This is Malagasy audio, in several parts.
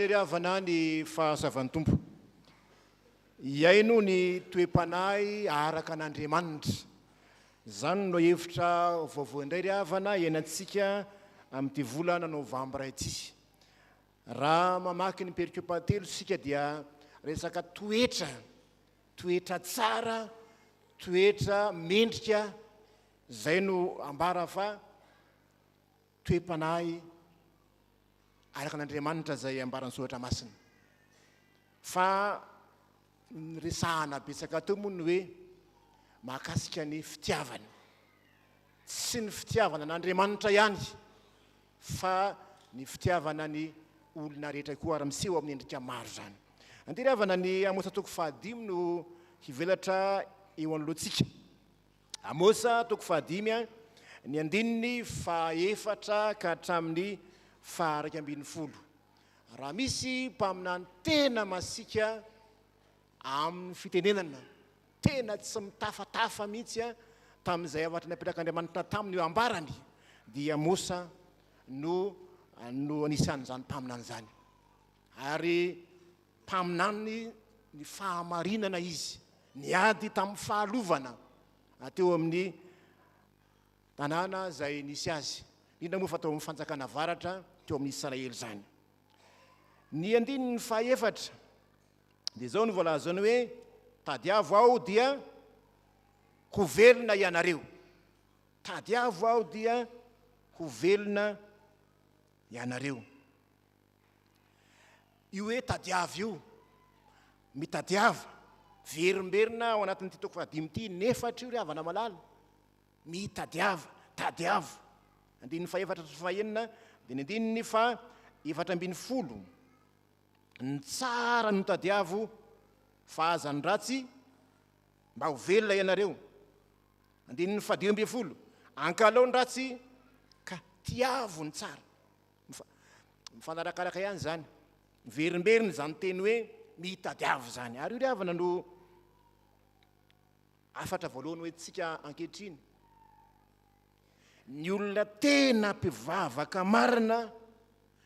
ry havana ny fahasavan'ny tompo. Iay no ny toe-panahy araka an'Andriamanitra. Zany no hevitra vaovao indray ry havana iainantsika amin'ity volana Novambra ity. Raha mamaky ny 𝗍𝗘𝗍𝗘𝗘 sika dia resaka toetra tsara, toetra mendrika, zay no ambara fa toe-panahy araka an'Andriamanitra zay ambaran'ny 𝗧𝗍𝗘𝗍𝗍 masina. Fa resahana betsaka teo moa ny hoe mahakasika ny fitiavana, tsy ny fitiavana an'Andriamanitra ihany fa ny fitiavana ny olona rehetra koa ary miseho amin'ny endrika maro zany. Andery havana ny Amosa 5 no hivelatra eo anoloantsika. Amosa 5 ny andininy 4 ka hatramin'ny 6. Raha misy mpaminany tena masika amin'ny fitenenana, tena tsy mitafatafa mihitsy tamin'izay avatra napetraka taminy eo ambarany, dia Amosa no anisan'izany mpaminany zany. Ary mpaminany ny fahamarinana izy, niady tamin'ny fahalovana ateo amin'ny tanàna zay nisy azy, indrindra moa fa tao amin'ny fanjakana avaratra teo amin'ny Israely zany. Ny andininy 4 dia zao no voalazany hoe tadiavo aho dia ho velona ianareo. Tadiavo aho dia ho velona ianareo. Io hoe tadiavo io, mitadiava, verimberina ao anatin'ity 5 ity, nefatra io ry havana malala. Mitadiava, tadiavo. Andininy 4 dia ny andininy 4:10. Ny tsara no tadiavo fa aza ny ratsy mba ho velona ianareo. Andininy 12: ankalao ny ratsy ka tiavo ny tsara. Mifanarakaraka ihany zany, verimberiny zany teny hoe mitadiavo zany. Ary io ry havana no hafatra voalohany hoe tsika ankehitriny, ny olona tena mpivavaka marina,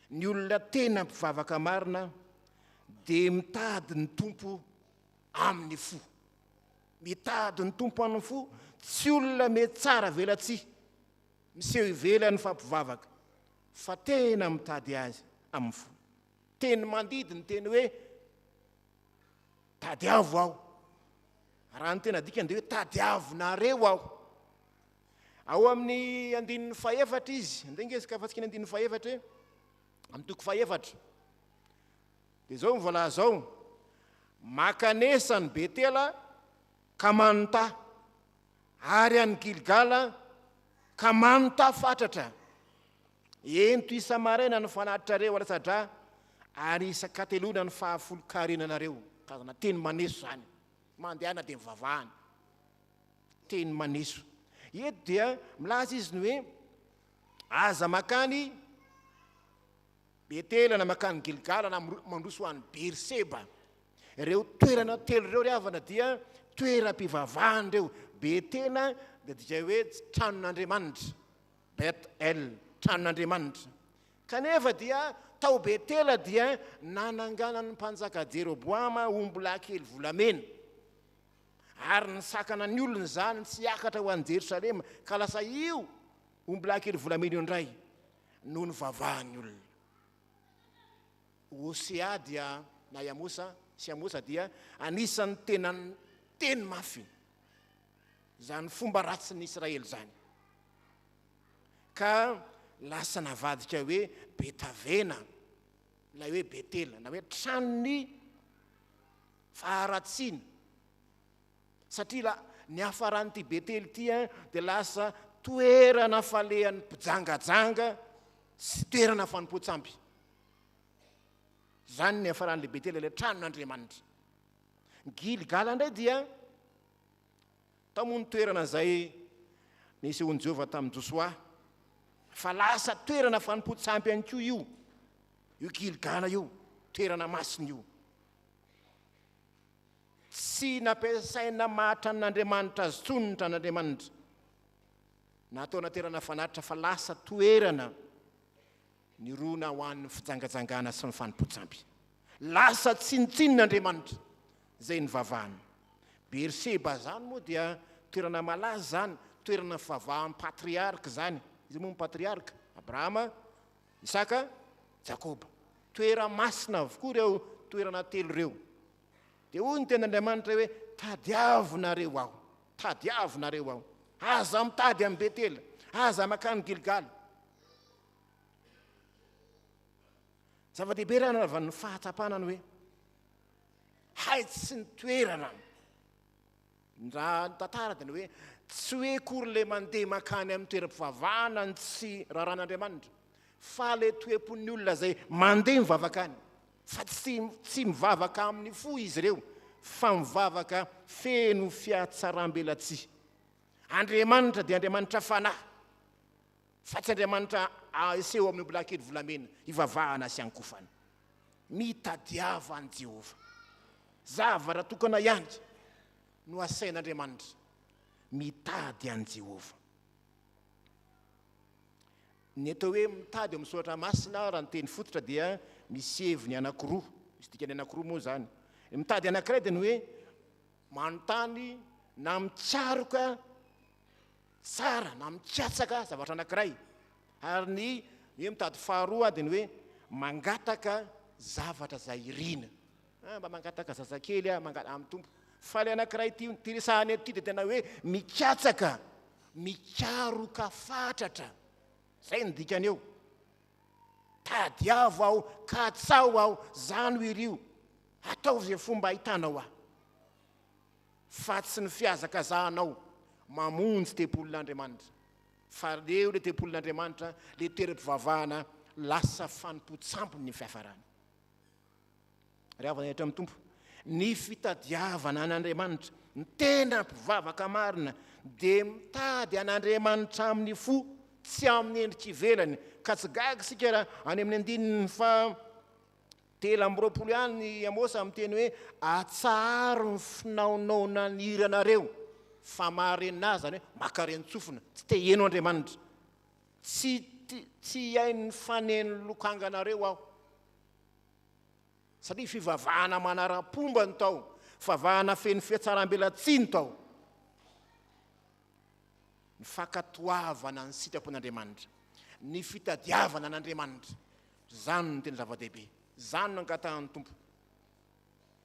ny olona tena mpivavaka marina dia mitady ny tompo amin'ny fo. Mitady ny tompo amin'ny fo, tsy olona mety tsara velatsy miseho ivelany fampivavaka, fa tena mitady azy amin'ny fo. Teny mandidy ny teny hoe tadiavo aho. Raha ny tena dikany dia hoe tadiavonareo aho. Ao amin'ny andininy 4 izy, andengezika afatsika ny andininy 4 amin'ny toko 4 dia zao mivolaza zao: makanesa ny Betela ka manontà, ary any 𝗔𝗥𝗔𝗞𝗔 ka manontà fatratra. Ento isa-maraina ny fanahitrareo 𝗔𝗥𝗔𝗞𝗔, ary isa-katelona ny 10 karazana teny maneso zany. Mandehana dia mivavahana, teny maneso. Eto dia milaza izy ny hoe aza makany Betela na makany 𝗔𝗥𝗔𝗞𝗔 na mandroso ho an'ny Beri-sheba. Ireo toerana telo ireo ry havana dia toeram-pivavahana. Betela dia dikay hoe tranon'Andriamanitra, Bet-el, tranon'Andriamanitra. Kanefa dia tao Betela dia nananganan'ny mpanjaka Jesroboama omby-lahy volamena, ary ny sakana ny olona zany tsy hiakatra ho an'i Jerosalema, ka lasa io omby-lahy volamena io indray no ny vavahan'ny olona. Hosea dia na Amosa sy Amosa dia anisan'ny teny mafy zany fomba ratsin'ny Israely zany, ka lasa navadika hoe betavena, ilay hoe Betela, na hoe tranony faharatsiana. Satria ny hafaran'ity Betely ity dia lasa toerana falehan'ny mpijangajanga sy toerana fanompoan-tsampy. Zany ny hafaran'le Betela, ilay tranon'Andriamanitra. 𝗔𝗥𝗔𝗞𝗔 indray dia tamony toerana zay nisehon'i Jehovah tamin'ny Joshua, fa lasa toerana fanompoan-tsampy ihany koa io 𝗔𝗥𝗔𝗞𝗔 io, toerana masina io. Tsy nampiasaina mahatran'Andriamanitra azy tsony ny tranon'Andriamanitra, nataona toerana fanatitra, fa lasa toerana nirona ho an'ny fijangajangana sy ny fanompoan-tsampy. lasa tsinitsinon'Andriamanitra zay nivavahana. Beri-sheba zany moa dia toerana malaza zany, toerana fivavahan'ny patriarka zany. Izy moa patriarka Abrahama, Isaka, Jakoba. Toera masina avokoa reo toerana telo reo. Dia hoy ny ten'Andriamanitra hoe tadiavonareo aho, tadiavonareo aho. Aza mitady amin'ny Betela, aza makany Gilgal. Zava-dehibe raha nanaovan'ny fahatsapana hoe haitsy sy ny toerana. Raha ny tantara dia hoe tsy hoe kory le mandeha makany amin'ny toeram-pivavahana ny tsy raharan'Andriamanitra, fa le toepon'ny olona zay mandeha mivavaka any, fa tsy mivavaka amin'ny fo izy ireo, fa mivavaka feno fiatsaram-belatsihy. Andriamanitra dia Andriamanitra fanahy, fa tsy Andriamanitra eseho amin'ny bola kely volamena ivavahana sy ankofana. Mitadiavo an Jehovah, zavatra tokana ihany no asain'Andriamanitra, mitady an Jehovah. Ny atao hoe mitady amin'ny soratra masina raha ny teny fototra dia misy heviny anankiroa, misy dikany anankiroa moa zany. Mitady anankiray dia ny hoe manontany na mitsaroka tsara na mitsatsaka zavatra anankiray. Ary ny hoe mitady faharoa dia ny hoe mangataka zavatra zay irina. Mba mangataka zazakely amin'ny tompo. Fa le anankiray ty resahany eto ty dia tena hoe mikatsaka, mikaroka fatratra. Zay ny dikany eo. Tadiavo aho, katsao aho, zany ho irio. Ataovy zay fomba ahitanao aho. Fa tsy ny fiazakazahanao mamonjy tempolon'Andriamanitra. Fa leo le tempolon'Andriamanitra, le toeram-pivavahana lasa fanompo-tsampony ny fiafarany. Ravana eto amin'ny tompo. Ny fitadiavana an'Andriamanitra, ny tena mpivavaka marina, dia mitady an'Andriamanitra amin'ny fo, tsy amin'ny endrika ivelany. Ka tsy gaga sika raha any amin'ny Andinin-tsoratra ihany Amosa amin'ny teny hoe atsaro ny finaonaona ny iranareo, fa maharenina azy zany hoe makarenitsofina, tsy te heno Andriamanitra, tsy hainy ny faneny lokanganareo aho. Satria fivavahana manara-pomba ny tao, fivavahana feno fiatsaram-belatsihy ny tao. Ny fankatoavana ny sitrapon'Andriamanitra, ny fitadiavana an'Andriamanitra, zany ny tena zava-dehibe, zany no angatahany tompo.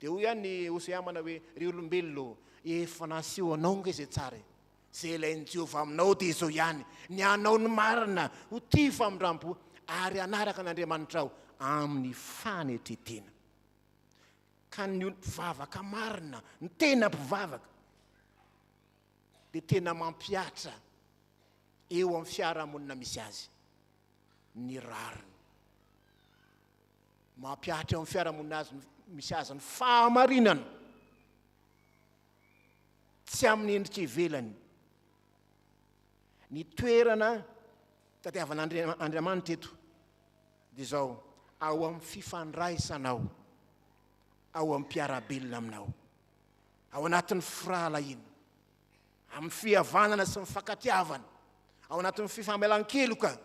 Dia hoy ihany ny Hosea mana hoe ry olombelona efa naseho anao nge zay tsara, zay ilain'ny Jehovah aminao dia izao ihany, ny anao ny marina ho tia famindrampo, ary anaraka an'Andriamanitra aho amin'ny fanetretena. Ka ny mpivavaka marina, ny tena mpivavaka, dia tena mampiatra eo amin'ny fiarahamonina misy azy ny rariny. Mampiatra eo amin'ny fiarahamonina azy misy azy ny fahamarinana, tsy amin'ny endrika ivelany. Ny toerana tadiavan'Andriamanitra eto dia izao, ao amin'ny fifandraisanao, ao amin'ny mpiarabelona aminao, ao anatin'ny firahalahiana, amin'ny fihavanana sy ny fankatiavana, ao anatin'ny fifamelan-keloka.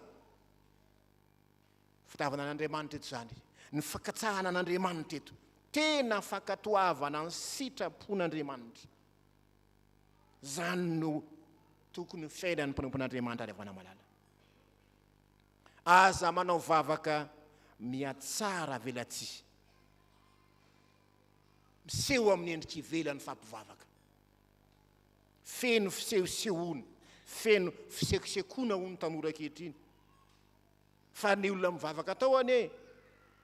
Fitaavana an'Andriamanitra eto zany, ny fankatsahana an'Andriamanitra eto, tena fankatoavana ny sitrapon'Andriamanitra. Zany no tokony fiainan'ny mpanompon'Andriamanitra ary avana malala. Aza manao vavaka miatsara velatsihy, miseho amin'ny endrika ivelany fampivavaka, feno fisehosehoana, feno fisekosekoana ho ny tanora ankehitriny. Fa ny olona mivavaka tao anie,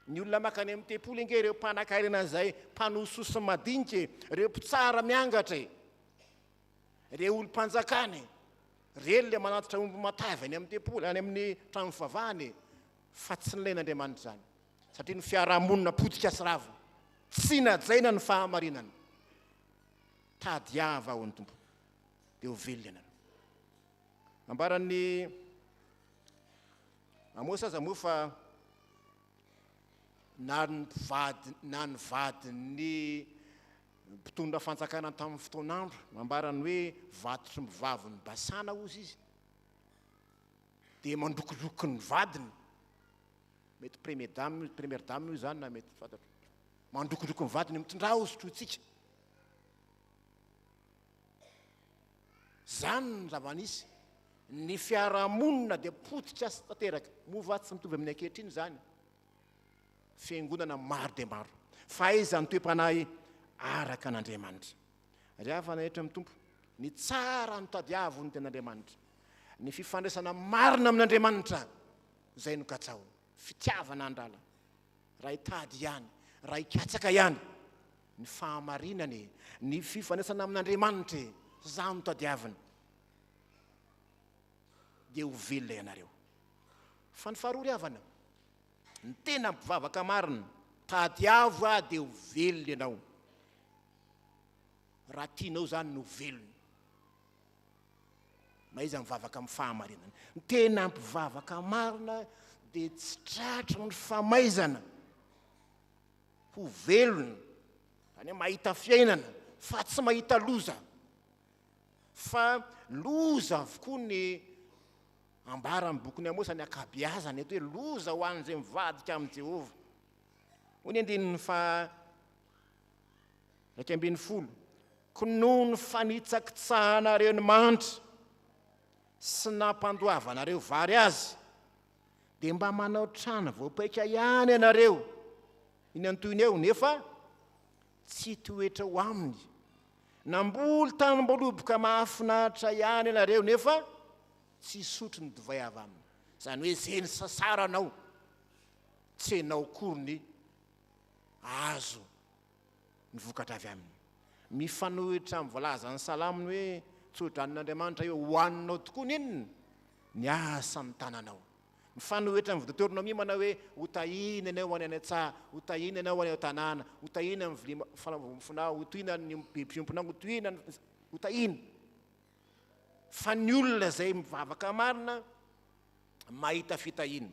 ny olona makany amin'ny tempolo inge, ireo mpanan-karena izay mpanososo madinika, ireo mpitsara miangatra, ireo olom-panjakany, ireo le manatitra omby matavy any amin'ny tempolo, any amin'ny trano fivavahany, fa tsy nilain'Andriamanitra zany. Satria ny fiarahamonina potika sy ravo, tsy najaina ny fahamarinana. Tadiavo aho ny tompo, dia ho velona ianareo. Ambaran'ny Amosa aza moa fa na ny vadiny mpitondra fanjakana tamin'ny fotoan'andro, mambarany hoe vatotry mivaviny basana ozy izy, dia mandrokodroky ny vadiny, mety première dame io zany na mety fantatro, mandrokodroko ny vatany mitondra osotrotsika. Zany ny zava-manisy. Ny fiarahamonina dia potika sy tanteraka. Mova tsy mitovy amin'ny ankehitriny zany. Fiangonana maro dia maro. Fa iza ny toe-panahy araka an'Andriamanitra. Rehefa nahitra amin'ny tompo, ny tsara ny tadiavo ny ten'Andriamanitra. Ny fifandraisana marina amin'Andriamanitra, zay no katsao. Fitiavana andrala. Raha hitady ihany, raha hikatsaka ihany. Ny fahamarinany, ny fifandraisana amin'Andriamanitra, zany no tadiavana. Dia ho velona ianareo. Fa ny faharoa ry havana, ny tena mpivavaka marina, tadiavo aho dia ho velona ianao. Raha tianao zany no velona. Maiza mivavaka amin'ny fahamarinana. Ny tena mpivavaka marina dia tsy tratra ny famaizana. Ho velona. Any mahita fiainana, fa tsy mahita loza. Fa loza avokoa ny ambara amin'ny boky ny Amosa ny akabeazany eto hoe loza ho an'izay mivadika amin'ny Jehovah. Hoy ny 120. Noho ny fanitsakitsahanareo ny manitra sy nampandoavanareo vary azy, dia mba manao trano voapaika ihany ianareo. Iny antoiny eo nefa tsy toetra ho aminy. Namboly tanim-boaloboka mahafinaritra ihany ianareo nefa tsy sotro ny divay avy aminy. Zany hoe zay ny sasaranao, tsy enao kory ny azo ny vokatra avy aminy. Mifanohitra amin'ny voalaza ny salaminy hoe tsodranin'Andriamanitra eo hoaninao tokoa ninny ny asa ny tananao. Mifanohitra amin'ny Deutéronomie manao hoe hotahina ianao any an-tsaha, hotahina ianao any an-tanàna, hotahina amin'ny vilia fanao, hotahina ny bebe-fiomponao, hotahina. Fa ny olona zay mivavaka marina mahita fitahina,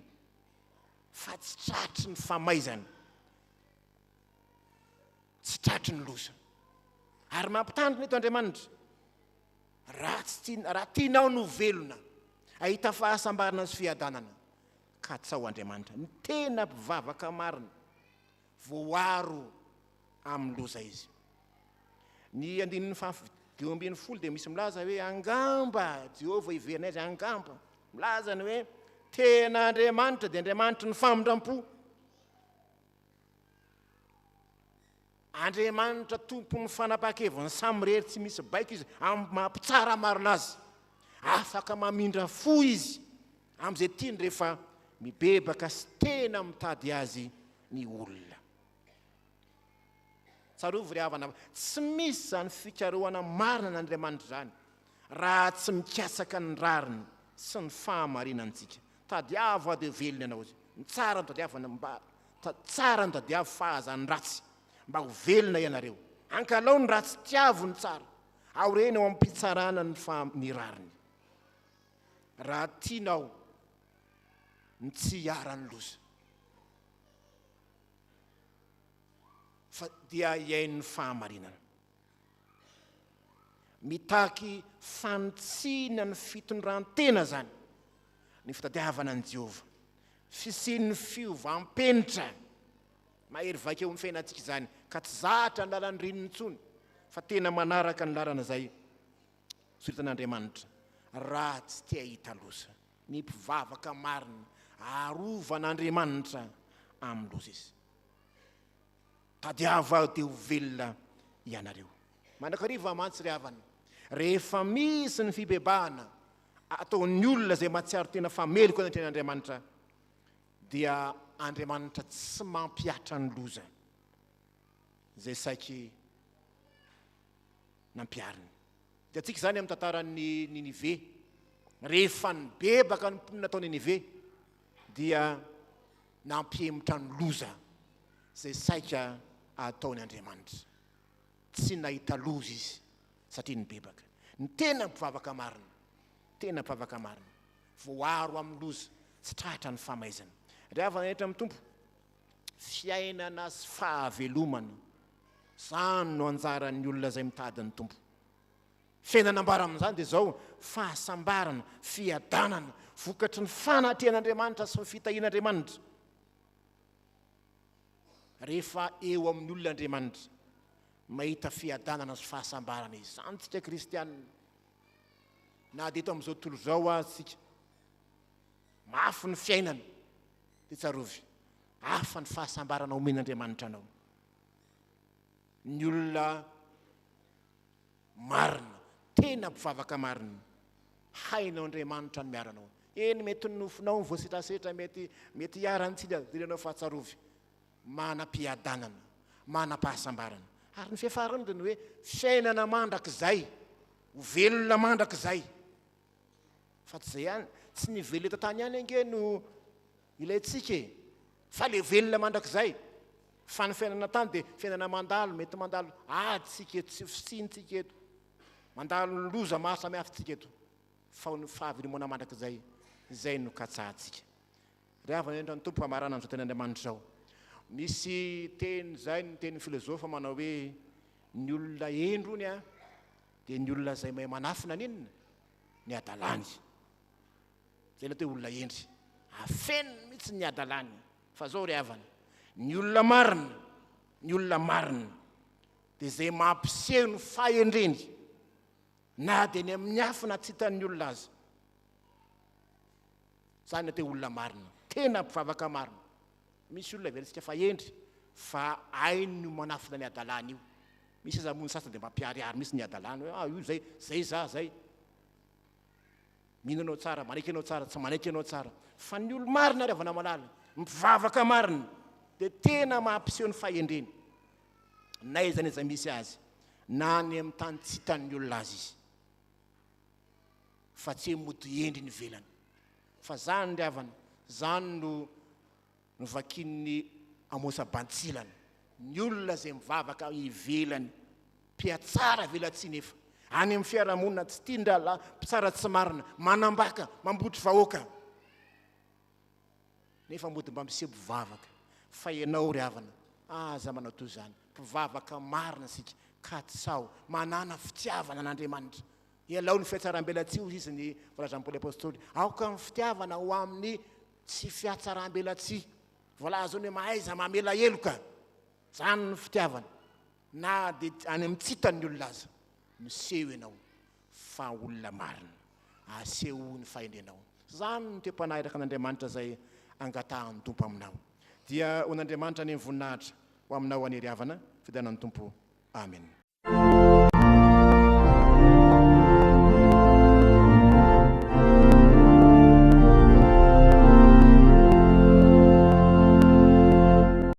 fa tsy tratry ny famaizana, tsy tratry ny loza. Ary mampitandrina eto Andriamanitra, raha tianao no velona, ahita fahasambarana sy fiadanana, ka tsao Andriamanitra. Ny tena mpivavaka marina, voaro amin'ny loza izy. Ny Andinin-Tsoratra dia misy milaza hoe angamba Jehovah iverina azy, angamba. Milaza ny hoe tena Andriamanitra dia Andriamanitra ny famindram-po. Andriamanitra tompon'ny fanapa-keviny samy rery tsy misy baiko izy, mampitsara marina azy. Afaka mamindra fo izy amin'izay tiany rehefa mibebaka sy tena mitady azy ny olona. Tsarovy ry havana, tsy misy zany fikarohana marina n'Andriamanitra zany raha tsy mikasaka ny rariny sy ny fahamarinantsika. Tadiavo aho dia velona ianao izy. Ny tsara ny tadiavo, tsara ny tadiavo fahazany ratsy, mba ho velona ianareo. Ankalao ny ratsy tiavo ny tsara, ao reny ao am-pitsarana ny rariny. Raha tianao ny tsy hiara-ny loza, fa dia iain'ny fahamarinana. Mitaky fanitsiana ny fitondrantena zany, ny fitadiavana an Jehovah, fisian'ny fiovam-penitra. Mahery vakeo ny fiainantsika zany, ka tsy zatra ny lalany rininy intsony, fa tena manaraka ny lalana zay soritan'Andriamanitra. Raha tsy tia hita loza, ny mpivavaka marina arovan'Andriamanitra amin'ny loza izy. Tadiavo aho dia ho velona ianareo. Manakariva mantsy ry havana, rehefa misy ny fibebahana ataon'ny olona zay mahatsiaro tena fameloko anatren'Andriamanitra, dia Andriamanitra tsy mampiatra ny loza zay saiky nampiariny. Dia tsika zany amin'ny tantaran'ny Ninive, rehefa nibebaka ny mponina tao Ninive, dia nampiemotra ny loza zay saika ataony Andriamanitra. Tsy nahita loza izy satria nibebaka. Ny tena mpivavaka marina, tena mpivavaka marina, voaro amin'ny loza, tsy tratra ny famaizana. Rehefa nahitra amin'ny tompo, fiainana sy fahavelomana, zany no anjaran'ny olona zay mitady ny tompo. Fiainana ambara amin'izany dia zao fahasambarana, fiadanana, vokatry ny fanatrehan'Andriamanitra sy ny fitahian'Andriamanitra. rehefa eo amin'ny olon'Andriamanitra mahita fiadanana sy fahasambarana izy. Zany tsika kristianina na dia eto amin'izao tontolo izao azy tsika mafy ny fiainana dia tsarovy hafa ny fahasambarana omen'Andriamanitra anao. Ny olona marina tena mpivavaka marina hainao Andriamanitra ny miaranao. Eny mety nofinao ny voasitrasetra mety hiarantsika diranao fahatsarovy manam-piadanana manam-pahasambarana. Ary ny fiafarany dia ny hoe fiainana mandrakizay ho velona mandrakizay. Fa tsy zay ihany, tsy ny velona eto tany ihany ange no ilayntsika fa le velona mandrakizay. Fa ny fiainana tany dia fiainana mandalo, mety mandalo aditsika eto, tsy fisintsika eto, mandalo loza maro samihafa tsika eto. Fa ny fahavelomana mandrakizay izay no katsahantsika. Ry havana endra ny tompo hamarana an'izao ten'Andriamanitra izao. Misy teny zay, ny teny filozofa manao hoe ny olona endrony a dia ny olona izay mahay manafina n'inona ny adalany. Zay ilay hoe olona endry afeniny mihitsy ny adalany. Fa zao ry havana, ny olona marina dia izay mampiseho ny fahendreny na dia ny amin'ny afina tsy hitan'ny olona azy. Zany ilay hoe olona marina, tena mpivavaka marina. Misy olona velantsika fa endry fa hainy no manafina ny adalany io. Misy aza mony sasany dia mampiariary misy ny adalany hoe io zay zay mihinanao tsara, manaiky anao tsara, tsy manaiky anao tsara. Fa ny olo marina ry havana malala, mpivavaka marina dia tena mampiseho ny fahendreny na iza ny iza misy azy na ny amin'ny tany tsy hitan'ny olona azy izy, fa tsy mody endry ny velany. Fa zany ry havana, zany no vakin'ny 𝗔𝗡𝗔𝗡𝗔𝗡𝗔. Ny olona izay mivavaka ivelany mpiatsara velatsy nefa any amin'ny fiarahamonina tsy tian-drala mpitsara tsy marina, manambaka, mambotry vahoaka nefa mody mba miseho mpivavaka. Fa ianao ry havana, aza manao toy izany, mpivavaka marina sika ka tsao manana fitiavana an'Andriamanitra. Ialao ny fiatsaram-belatsio izy ny volazan'i Paoly apôstôly, aoka ny fitiavana ho amin'ny tsy fiatsaram-belatsy. Voalaza hoe mahaiza mamela heloka, zany ny fitiavana. Na dia any amin'ny tsitan'ny olona aza miseho ianao fa olona marina, aseho ny fahendrenao. Zany ny te-panahy iraka an'Andriamanitra zay angatahan'ny tompo aminao. Dia ho an'Andriamanitra ny voninahitra ho aminao any ry havana, fidanan'ny tompo. Amen.